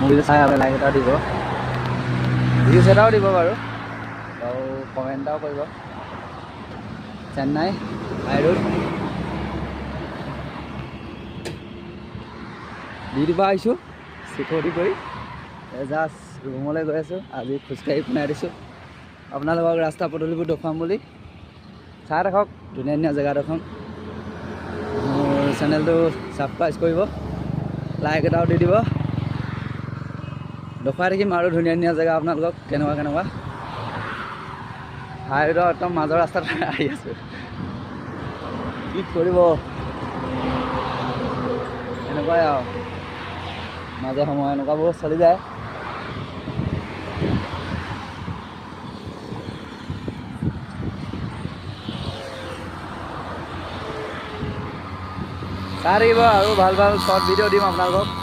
মুভিটো চাই আপুনি লাইক এটাও দিব, ভিউজ এটাও দিব বাৰু, আৰু কমেণ্ট এটাও কৰিব। চেন্নাই হাই ৰোড ডিউটিৰ পৰা আহিছোঁ চিকিউৰিটি কৰি, জাষ্ট ৰুমলৈ গৈ আছোঁ। আজি খোজকাঢ়ি পোনাই দিছোঁ আপোনালোকক ৰাস্তা পদূলিবোৰ দেখুৱাম বুলি। চাই থাকক ধুনীয়া ধুনীয়া জেগা দেখোন। মোৰ চেনেলটো ছাবস্ক্ৰাইব কৰিব, লাইক এটাও দি দিব। দেখুৱাই থাকিম আৰু ধুনীয়া ধুনীয়া জেগা আপোনালোকক কেনেকুৱা কেনেকুৱা। হাই ৰোডৰ একদম মাজৰ ৰাস্তাত আহি আছোঁ, কি কৰিব এনেকুৱাই আৰু মাজে সময়ে এনেকুৱাবোৰ চলি যায়। চাই থাকিব আৰু ভাল ভাল শ্বৰ্ট ভিডিঅ' দিম আপোনালোকক।